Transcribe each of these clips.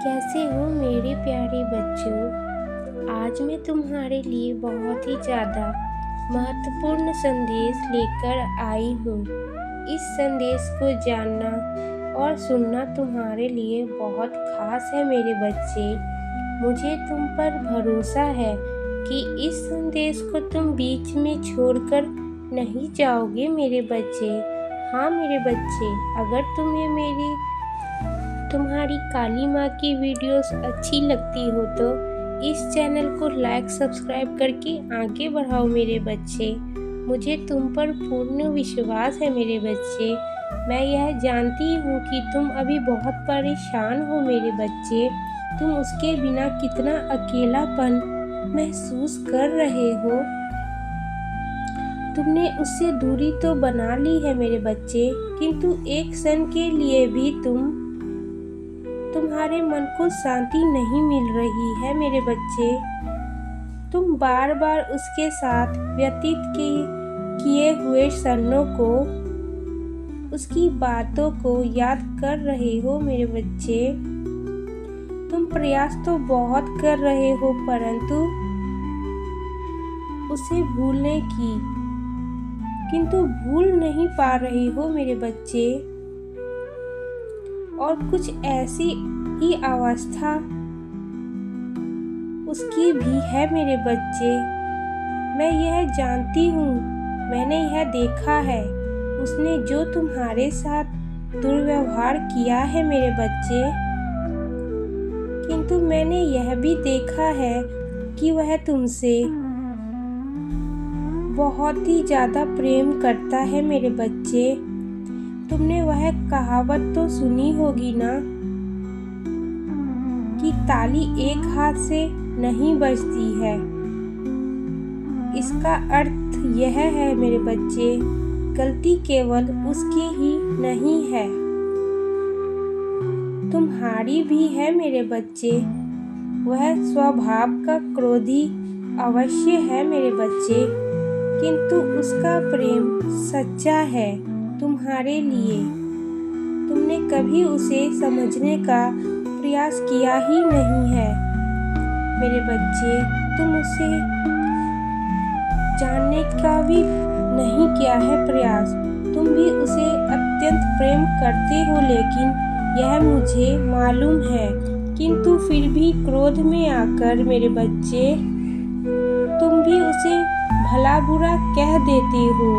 कैसे हो मेरे प्यारे बच्चों। आज मैं तुम्हारे लिए बहुत ही ज़्यादा महत्वपूर्ण संदेश लेकर आई हूँ। इस संदेश को जानना और सुनना तुम्हारे लिए बहुत खास है मेरे बच्चे। मुझे तुम पर भरोसा है कि इस संदेश को तुम बीच में छोड़कर नहीं जाओगे मेरे बच्चे। हाँ मेरे बच्चे, अगर तुम्हें तुम्हारी काली माँ की वीडियोस अच्छी लगती हो तो इस चैनल को लाइक सब्सक्राइब करके आगे बढ़ाओ मेरे बच्चे। मुझे तुम पर पूर्ण विश्वास है मेरे बच्चे। मैं यह जानती हूँ कि तुम अभी बहुत परेशान हो मेरे बच्चे। तुम उसके बिना कितना अकेलापन महसूस कर रहे हो। तुमने उससे दूरी तो बना ली है मेरे बच्चे, किंतु एक क्षण के लिए भी तुम्हारे मन को शांति नहीं मिल रही है मेरे बच्चे। तुम बार बार उसके साथ व्यतीत किए हुए क्षणों को, उसकी बातों को याद कर रहे हो मेरे बच्चे। तुम प्रयास तो बहुत कर रहे हो परंतु उसे भूलने की, किंतु भूल नहीं पा रहे हो मेरे बच्चे। और कुछ ऐसी ही अवस्था उसकी भी है मेरे बच्चे। मैं यह जानती हूँ, मैंने यह देखा है। उसने जो तुम्हारे साथ दुर्व्यवहार किया है मेरे बच्चे, किंतु मैंने यह भी देखा है कि वह तुमसे बहुत ही ज़्यादा प्रेम करता है मेरे बच्चे। तुमने वह कहावत तो सुनी होगी ना कि ताली एक हाथ से नहीं बजती है। इसका अर्थ यह है मेरे बच्चे, गलती केवल उसकी ही नहीं है, तुम्हारी भी है मेरे बच्चे। वह स्वभाव का क्रोधी अवश्य है मेरे बच्चे, किंतु उसका प्रेम सच्चा है तुम्हारे लिए। तुमने कभी उसे समझने का प्रयास किया ही नहीं है मेरे बच्चे। तुम उसे जानने का भी नहीं किया है प्रयास। तुम भी उसे अत्यंत प्रेम करते हो, लेकिन यह मुझे मालूम है, किंतु फिर भी क्रोध में आकर मेरे बच्चे तुम भी उसे भला बुरा कह देते हो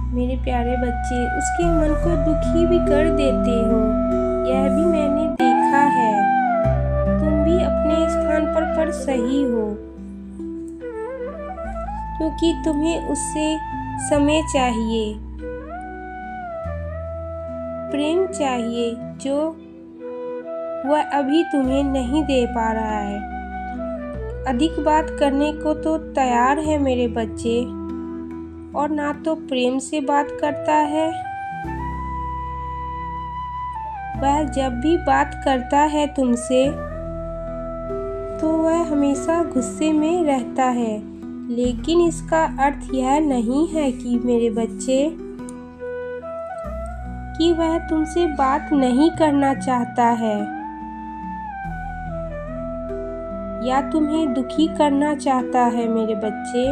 मेरे प्यारे बच्चे। उसके मन को दुखी भी कर देते हो, यह भी मैंने देखा है। तुम भी अपने स्थान पर सही हो, क्योंकि तुम्हें उससे समय चाहिए, प्रेम चाहिए, जो वह अभी तुम्हें नहीं दे पा रहा है। अधिक बात करने को तो तैयार है मेरे बच्चे, और ना तो प्रेम से बात करता है। वह जब भी बात करता है तुमसे तो वह हमेशा गुस्से में रहता है, लेकिन इसका अर्थ यह नहीं है कि मेरे बच्चे कि वह तुमसे बात नहीं करना चाहता है या तुम्हें दुखी करना चाहता है मेरे बच्चे।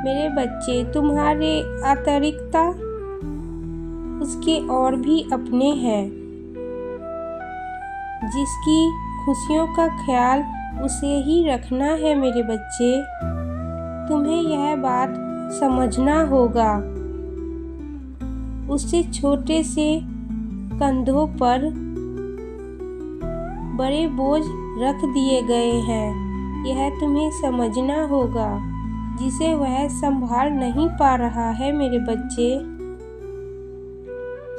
मेरे बच्चे, तुम्हारे अतिरिक्त उसके और भी अपने हैं, जिसकी खुशियों का ख्याल उसे ही रखना है मेरे बच्चे। तुम्हें यह बात समझना होगा। उससे छोटे से कंधों पर बड़े बोझ रख दिए गए हैं, यह तुम्हें समझना होगा, जिसे वह संभाल नहीं पा रहा है मेरे बच्चे।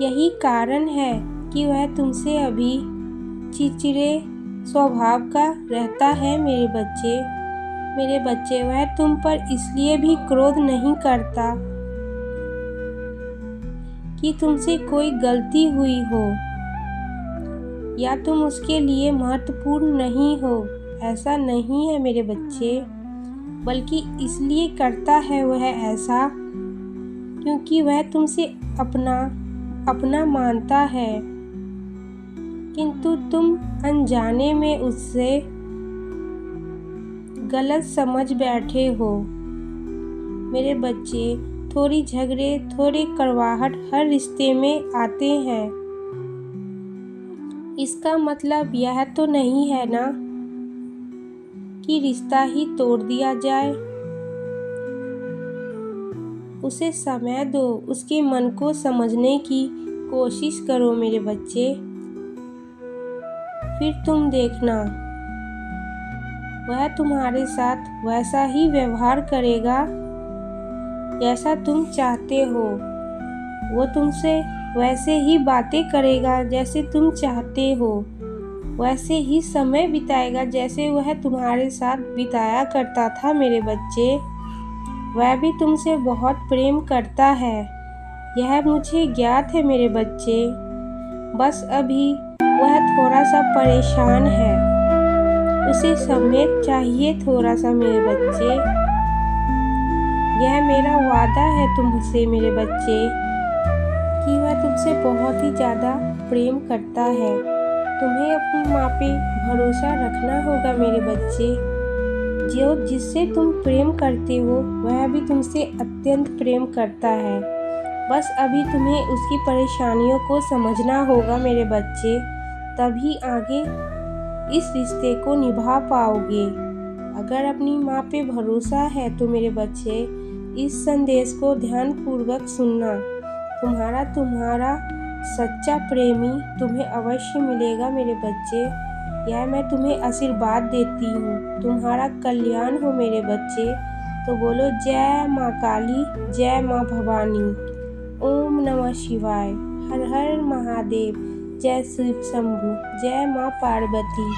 यही कारण है कि वह तुमसे अभी चिड़चिड़े स्वभाव का रहता है मेरे बच्चे। मेरे बच्चे, वह तुम पर इसलिए भी क्रोध नहीं करता कि तुमसे कोई गलती हुई हो या तुम उसके लिए महत्वपूर्ण नहीं हो। ऐसा नहीं है मेरे बच्चे, बल्कि इसलिए करता है वह ऐसा क्योंकि वह तुमसे अपना मानता है। किंतु तुम अनजाने में उससे गलत समझ बैठे हो। मेरे बच्चे, थोड़ी झगड़े, थोड़ी कड़वाहट हर रिश्ते में आते हैं। इसका मतलब यह तो नहीं है ना कि रिश्ता ही तोड़ दिया जाए। उसे समय दो, उसके मन को समझने की कोशिश करो मेरे बच्चे। फिर तुम देखना, वह तुम्हारे साथ वैसा ही व्यवहार करेगा जैसा तुम चाहते हो। वो तुमसे वैसे ही बातें करेगा जैसे तुम चाहते हो। वैसे ही समय बिताएगा जैसे वह तुम्हारे साथ बिताया करता था मेरे बच्चे। वह भी तुमसे बहुत प्रेम करता है, यह मुझे ज्ञात है मेरे बच्चे। बस अभी वह थोड़ा सा परेशान है, उसे समय चाहिए थोड़ा सा मेरे बच्चे। यह मेरा वादा है तुमसे मेरे बच्चे कि वह तुमसे बहुत ही ज़्यादा प्रेम करता है। तुम्हें अपनी माँ पे भरोसा रखना होगा मेरे बच्चे। जो जिससे तुम प्रेम करते हो वह भी तुमसे अत्यंत प्रेम करता है। बस अभी तुम्हें उसकी परेशानियों को समझना होगा मेरे बच्चे, तभी आगे इस रिश्ते को निभा पाओगे। अगर अपनी माँ पे भरोसा है तो मेरे बच्चे इस संदेश को ध्यानपूर्वक सुनना। तुम्हारा सच्चा प्रेमी तुम्हें अवश्य मिलेगा मेरे बच्चे। यह मैं तुम्हें आशीर्वाद देती हूँ। तुम्हारा कल्याण हो मेरे बच्चे। तो बोलो जय माँ काली, जय माँ भवानी। ओम नमः शिवाय। हर हर महादेव। जय शिव शंभु। जय माँ पार्वती।